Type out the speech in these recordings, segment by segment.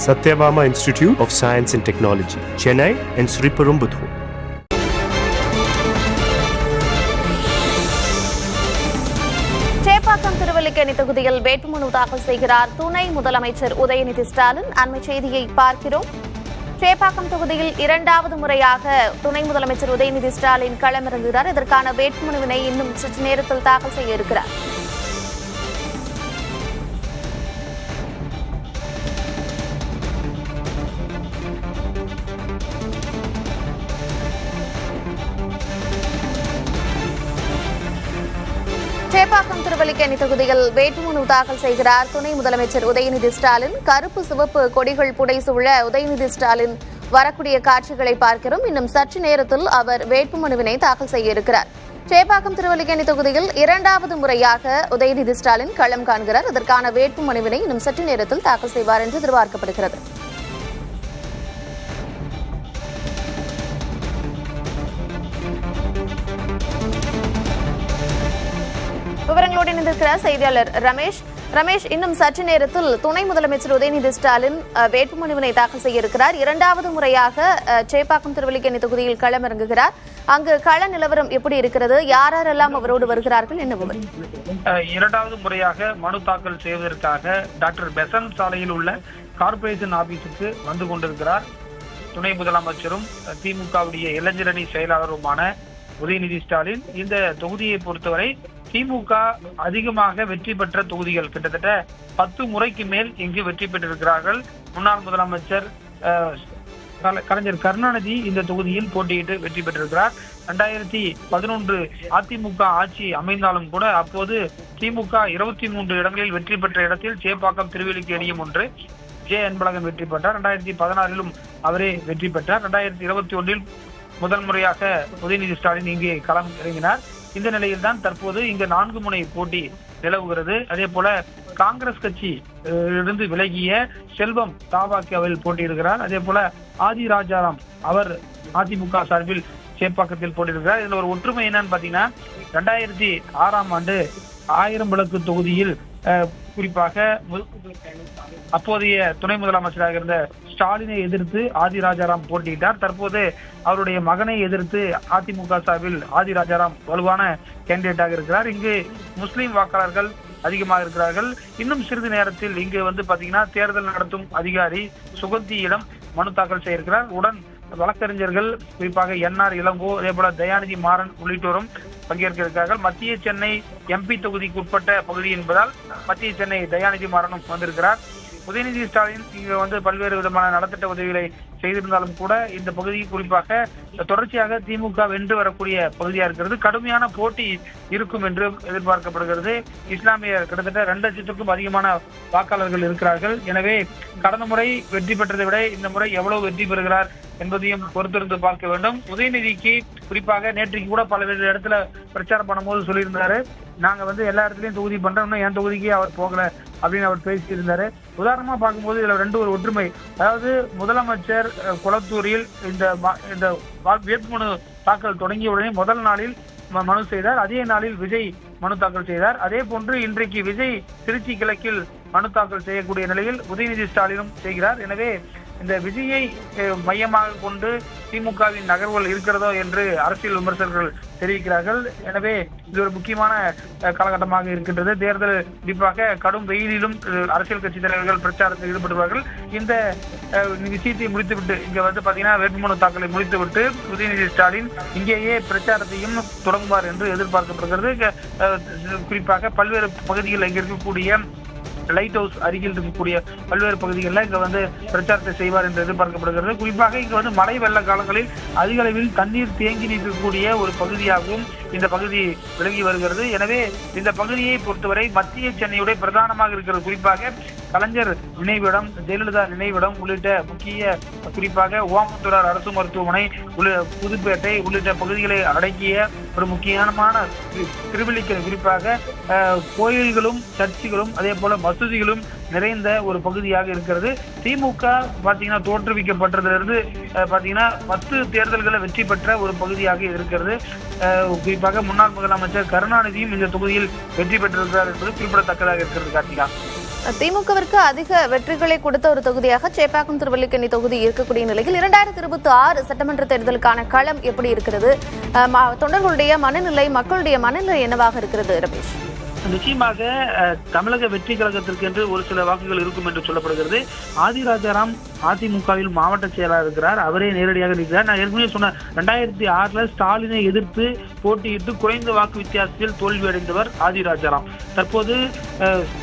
Satyabama Institute of Science and Technology, Chennai and Sriperumbudur. Chepauk Thiruvallikeni தொகுதியில் வேட்புமனு தாக்கல் செய்கிறார் துணை முதலமைச்சர் உதயநிதி ஸ்டாலின். அண்மை செய்தியை பார்க்கிறோம். சேப்பாக்கம் தொகுதியில் இரண்டாவது முறையாக துணை முதலமைச்சர் உதயநிதி ஸ்டாலின் களமிறங்குகிறார். இதற்கான வேட்புமனுவினை இன்னும் சற்று நேரத்தில் தாக்கல் செய்ய இருக்கிறார். சேப்பாக்கம் திருவல்லிக்கேணி தொகுதியில் வேட்புமனு தாக்கல் செய்கிறார் துணை முதலமைச்சர் உதயநிதி ஸ்டாலின். கருப்பு சிவப்பு கொடிகள் புடைசூழ உதயநிதி ஸ்டாலின் வரக்கூடிய காட்சிகளை பார்க்கிறோம். இன்னும் சற்று நேரத்தில் அவர் வேட்புமனுவினை தாக்கல் செய்ய இருக்கிறார். சேப்பாக்கம் திருவல்லிக்கேணி தொகுதியில் இரண்டாவது முறையாக உதயநிதி ஸ்டாலின் களம் காண்கிறார். அதற்கான வேட்புமனுவினை இன்னும் சற்று நேரத்தில் தாக்கல் செய்வார் என்று எதிர்பார்க்கப்படுகிறது. விவரங்களோடு இணைந்திருக்கிறார் செய்தியாளர் ரமேஷ். இன்னும் சற்று நேரத்தில் துணை முதலமைச்சர் உதயநிதி ஸ்டாலின் வேட்புமனுவினை தாக்கல் செய்ய இருக்கிறார். இரண்டாவது முறையாக சேப்பாக்கம் திருவல்லிக்கேணி தொகுதியில் களமிறங்குகிறார். அங்கு கள நிலவரம் எப்படி இருக்கிறது? யாரெல்லாம் அவரோடு வருகிறார்கள்? என்ன விவரம்? இரண்டாவது முறையாக மனு தாக்கல் செய்வதற்காக டாக்டர் பெசன்ட் சாலையில் உள்ள கார்பரேஷன் ஆபீஸுக்கு வந்து கொண்டிருக்கிறார் துணை முதலமைச்சரும் திமுகவுடைய இளைஞரணி செயலாளருமான உதயநிதி ஸ்டாலின். இந்த தொகுதியை பொறுத்தவரை திமுக அதிகமாக வெற்றி பெற்ற தொகுதிகள் கிட்டத்தட்ட 10 முறைக்கு மேல் இங்கு வெற்றி பெற்றிருக்கிறார்கள். முன்னாள் முதலமைச்சர் கலைஞர் கருணாநிதி இந்த தொகுதியில் போட்டியிட்டு வெற்றி பெற்றிருக்கிறார். 2011 அதிமுக ஆட்சி அமைந்தாலும் கூட அப்போது திமுக 23 இடங்களில் வெற்றி பெற்ற இடத்தில் சேப்பாக்கம் திருவல்லிக்கேணியும் ஒன்று. ஜே அன்பழகன் வெற்றி பெற்றார். 2016 அவரே வெற்றி பெற்றார். 2021 முதல் முறையாக உதயநிதி ஸ்டாலின் இங்கே களம் இறங்கினார். இந்த நிலையில் தான் தற்போது இங்கு 4 முனை போட்டி நிலவுகிறது. அதே போல காங்கிரஸ் கட்சி இருந்து விலகிய செல்வம் தாவாக்கியாவில் போட்டியிடுகிறார். அதே போல ஆதி ராஜாராம் அவர் அதிமுக சார்பில் சேப்பாக்கத்தில் போட்டியிடுகிறார். இதுல ஒரு ஒற்றுமை என்னன்னு பாத்தீங்கன்னா 2006 1000 விளக்கு தொகுதியில் குறிப்பாக அப்போதைய துணை முதலமைச்சராக இருந்த ஸ்டாலினை எதிர்த்து ஆதி ராஜாராம் போட்டியிட்டார். தற்போது அவருடைய மகனை எதிர்த்து அதிமுக சார்பில் ஆதி ராஜாராம் வலுவான கேண்டிடேட்டாக இருக்கிறார். இங்கு முஸ்லிம் வாக்காளர்கள் அதிகமாக இருக்கிறார்கள். இன்னும் சிறிது நேரத்தில் இங்கு பாத்தீங்கன்னா தேர்தல் நடத்தும் அதிகாரி சுகந்தியிடம் மனு தாக்கல் செய்திருக்கிறார். உடன் வழக்கறிஞர்கள் குறிப்பாக என்ஆர் இளங்கோ, அதே போல தயாநிதி மாறன் உள்ளிட்டோரும் பங்கேற்க இருக்கிறார்கள். மத்திய சென்னை எம்பி தொகுதிக்கு உட்பட்ட பகுதி என்பதால் மத்திய சென்னை தயாநிதி மாறனும் வந்திருக்கிறார். உதயநிதி ஸ்டாலின் இங்கு பல்வேறு விதமான நலத்திட்ட உதவிகளை செய்திருந்தாலும் கூட இந்த பகுதி குறிப்பாக தொடர்ச்சியாக திமுக வென்று வரக்கூடிய பகுதியா இருக்கிறது. கடுமையான போட்டி இருக்கும் என்று எதிர்பார்க்கப்படுகிறது. இஸ்லாமியர் கிட்டத்தட்ட 2 லட்சத்துக்கும் அதிகமான வாக்காளர்கள் இருக்கிறார்கள். எனவே கடந்த முறை வெற்றி பெற்றதை விட இந்த முறை எவ்வளவு வெற்றி பெறுகிறார் என்பதையும் பொறுத்திருந்து பார்க்க வேண்டும். உதயநிதிக்கு குறிப்பாக நேற்றைக்கு கூட பல்வேறு இடத்துல பிரச்சாரம் பண்ணும்போது சொல்லியிருந்தாரு, நாங்க எல்லா இடத்துலயும் தொகுதி பண்றோம், இன்னும் என் தொகுதிக்கே அவர் போகல அப்படின்னு அவர் பேசியிருந்தாரு. உதாரணமா பார்க்கும்போது இதுல ஒரு ஒற்றுமை, அதாவது முதலமைச்சர் குளத்தூரில் இந்த வேட்புமனு தாக்கல் தொடங்கிய உடனே முதல் நாளில் மனு செய்தார். அதே நாளில் விஜய் மனு தாக்கல் செய்தார். அதே போன்று இன்றைக்கு விஜய் திருச்சி கிழக்கில் மனு தாக்கல் செய்யக்கூடிய நிலையில் உதயநிதி ஸ்டாலினும் செய்கிறார். எனவே இந்த விஜயை மையமாக கொண்டு திமுகவின் நகர்வுகள் இருக்கிறதோ என்று அரசியல் விமர்சகர்கள் தெரிவிக்கிறார்கள். எனவே இது ஒரு முக்கியமான காலகட்டமாக இருக்கின்றது. தேர்தல் குறிப்பாக கடும் வெயிலிலும் அரசியல் கட்சி தலைவர்கள் பிரச்சாரத்தில் ஈடுபடுவார்கள். இந்த விஷயத்தை முடித்துவிட்டு இங்க பாத்தீங்கன்னா வேட்புமனு தாக்கலை முடித்துவிட்டு உதயநிதி ஸ்டாலின் இங்கேயே பிரச்சாரத்தையும் தொடங்குவார் என்று எதிர்பார்க்கப்படுகிறது. குறிப்பாக பல்வேறு பகுதிகளில் இங்க இருக்கக்கூடிய லைட் ஹவுஸ் அருகில் இருக்கக்கூடிய பல்வேறு பகுதிகளில் இங்க பிரச்சாரத்தை செய்வார் என்று எதிர்பார்க்கப்படுகிறது. குறிப்பாக இங்க மழை வெள்ள காலங்களில் அதிக அளவில் தண்ணீர் தேங்கி நிற்கக்கூடிய ஒரு பகுதியாகவும் இந்த பகுதி விளங்கி வருகிறது. எனவே இந்த பகுதியை பொறுத்தவரை மத்திய சென்னையுடைய பிரதானமாக இருக்கிறது. குறிப்பாக கலைஞர் நினைவிடம், ஜெயலலிதா நினைவிடம் உள்ளிட்ட முக்கிய குறிப்பாக ஓமந்தூரார் அரசு மருத்துவமனை, புதுப்பேட்டை உள்ளிட்ட பகுதிகளை அடக்கிய ஒரு முக்கியமான திருவல்லிக்கேணி, குறிப்பாக கோயில்களும் சர்ச்சுகளும் அதே போல மசூதிகளும் நிறைந்த ஒரு பகுதியாக இருக்கிறது. திமுக பாத்தீங்கன்னா தோற்றுவிக்கப்பட்டதிலிருந்து பாத்தீங்கன்னா 10 தேர்தல்களை வெற்றி பெற்ற ஒரு பகுதியாக இருக்கிறது. குறிப்பாக முன்னாள் முதலமைச்சர் கருணாநிதியும் இந்த தொகுதியில் வெற்றி பெற்றிருக்கிறார் என்பது குறிப்பிடத்தக்கதாக இருக்கிறது. கார்த்திகா. திமுகவிற்கு அதிக வெற்றிகளை கொடுத்த ஒரு தொகுதியாக சேப்பாக்கம் திருவல்லிக்கேணி தொகுதி இருக்கக்கூடிய நிலையில் 2026 சட்டமன்ற தேர்தலுக்கான களம் எப்படி இருக்கிறது? தொண்டர்களுடைய மனநிலை, மக்களுடைய மனநிலை என்னவாக இருக்கிறது ரமேஷ்? நிச்சயமாக தமிழக வெற்றி கழகத்திற்கு என்று ஒரு சில வாக்குகள் இருக்கும் என்று சொல்லப்படுகிறது. ஆதிராஜாராம் அதிமுகவில் மாவட்ட செயலாளர் இருக்கிறார். அவரே நேரடியாக இருக்கிறார். நான் ஏற்கனவே சொன்ன 2006 ஸ்டாலினை எதிர்த்து போட்டியிட்டு குறைந்த வாக்கு வித்தியாசத்தில் தோல்வி அடைந்தவர் ஆதிராஜாராம். தற்போது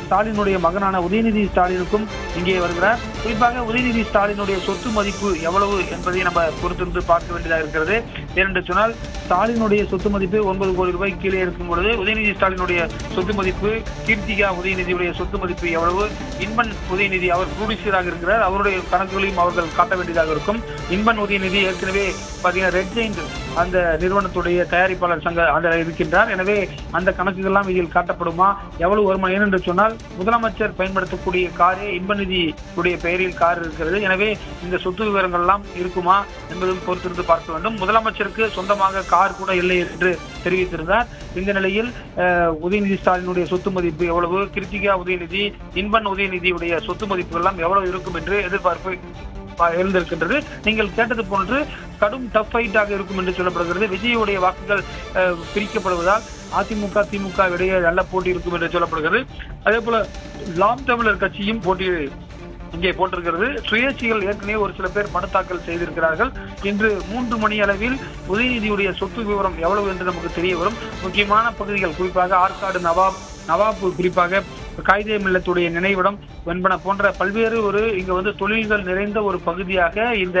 ஸ்டாலினுடைய மகனான உதயநிதி ஸ்டாலினுக்கும் இங்கே வருகிறார். குறிப்பாக உதயநிதி ஸ்டாலினுடைய சொத்து மதிப்பு எவ்வளவு என்பதை நம்ம பொறுத்திருந்து பார்க்க வேண்டியதாக இருக்கிறது. ஏனென்று சொன்னால் ஸ்டாலினுடைய சொத்து மதிப்பு 9 கோடி ரூபாய் கீழே இருக்கும் பொழுது உதயநிதி ஸ்டாலினுடைய சொத்து மதிப்பு, கீர்த்திகா உதயநிதியுடைய சொத்து மதிப்பு எவ்வளவு, இன்பன் உதயநிதி அவர் ப்ரொடியூசராக இருக்கிறார், அவருடைய கணக்குகளையும் அவர்கள் காட்ட வேண்டியதாக இருக்கும். இன்பன் உதயநிதி ஏற்கனவே பார்த்தீங்கன்னா ரெட் ஜெயிண்ட் அந்த நிறுவனத்துடைய தயாரிப்பாளர் சங்க அந்த இருக்கின்றார். எனவே அந்த கணக்குகள்லாம் இதில் காட்டப்படுமா, எவ்வளவு வருமானம்? ஏனென்று சொன்னால் முதலமைச்சர் பயன்படுத்தக்கூடிய காரே இன்பநிதி உடைய பெயரில் கார் இருக்கிறது. எனவே இந்த சொத்து விவரங்கள் எல்லாம் இருக்குமா என்பதும் பொறுத்திருந்து பார்க்க வேண்டும். முதலமைச்சருக்கு சொந்தமாக கார் கூட இல்லை என்று தெரிவித்திருந்தார். இந்த நிலையில் உதயநிதி ஸ்டாலினுடைய சொத்து மதிப்பு எவ்வளவு, கிருத்திகா உதயநிதி, இன்பன் உதயநிதியுடைய சொத்து மதிப்புகள் எல்லாம் எவ்வளவு இருக்கும் என்று எதிர்பார்ப்பு எழுந்திருக்கின்றது. நீங்கள் கேட்டது போன்று கடும் டஃப் ஃபைட்டாக இருக்கும் என்று சொல்லப்படுகிறது. விஜயுடைய வாக்குகள் பிரிக்கப்படுவதால் அதிமுக திமுக இடையே நல்ல போட்டி இருக்கும் என்று சொல்லப்படுகிறது. அதே போல நாம் தமிழர் கட்சியும் போட்டி இங்கே போட்டிருக்கிறது. சுயேட்சைகள் ஏற்கனவே ஒரு சில பேர் மனு தாக்கல் செய்திருக்கிறார்கள். இன்று 3 மணி அளவில் உதயநிதியுடைய சொத்து விவரம் எவ்வளவு என்று நமக்கு தெரிய வரும். முக்கியமான பகுதிகள் குறிப்பாக ஆற்காடு நவாப் குறிப்பாக காயிதே மில்லத்துடைய நினைவிடம் என்பன போன்ற பல்வேறு இங்க தொழில்கள் நிறைந்த ஒரு பகுதியாக இந்த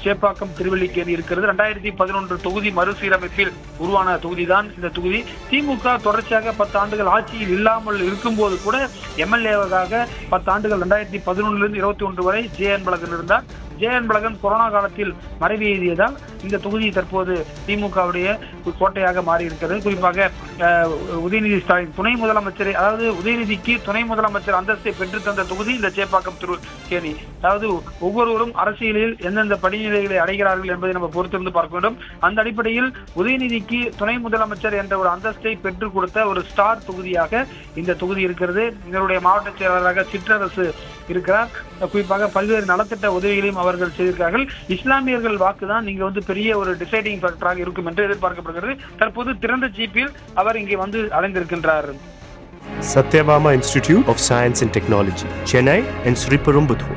சேப்பாக்கம் திருவல்லிக்கேணி இருக்கிறது. 2011 தொகுதி மறுசீரமைப்பில் உருவான தொகுதி தான் இந்த தொகுதி. திமுக தொடர்ச்சியாக 10 ஆண்டுகள் ஆட்சியில் இல்லாமல் இருக்கும்போது கூட எம்எல்ஏவாக 10 ஆண்டுகள் 2011 21 வரை ஜே.என்.பழகன் இருந்தார். ஜே.என்.பழகன் கொரோனா காலத்தில் மறைவு எழுதியதால் இந்த தொகுதி தற்போது திமுகவுடைய கோட்டையாக மாறி இருக்கிறது. குறிப்பாக உதயநிதி ஸ்டாலின் துணை முதலமைச்சரை, அதாவது உதயநிதிக்கு துணை முதலமைச்சர் அந்தஸ்தை பெற்றுத்தந்த தொகுதி இந்த சேப்பாக்கம் திருவல்லிக்கேணி. அதாவது ஒவ்வொருவரும் அரசியலில் எந்தெந்த படிநிலைகளை அடைகிறார்கள் என்பதை நம்ம பொறுத்திருந்து பார்க்க வேண்டும். அந்த அடிப்படையில் உதயநிதிக்கு துணை முதலமைச்சர் என்ற ஒரு அந்தஸ்தை பெற்றுக் கொடுத்த ஒரு ஸ்டார் தொகுதியாக இந்த தொகுதி இருக்கிறது. இதனுடைய மாவட்ட செயலாளராக சிற்றரசு இருக்கிறார். குறிப்பாக பல்வேறு நலத்திட்ட உதவிகளையும் அவர்கள் செய்திருக்கிறார்கள். இஸ்லாமியர்கள் வாக்குதான் இங்க பெரிய ஒரு டிசைடிங் ஃபேக்டராக இருக்கும் என்று எதிர்பார்க்கப்படுகிறது. தற்போது திறந்த ஜீப்பில் அவர் இங்கே அடைந்திருக்கின்றார். Satyabama Institute of Science and Technology, Chennai and Sriperumbudur.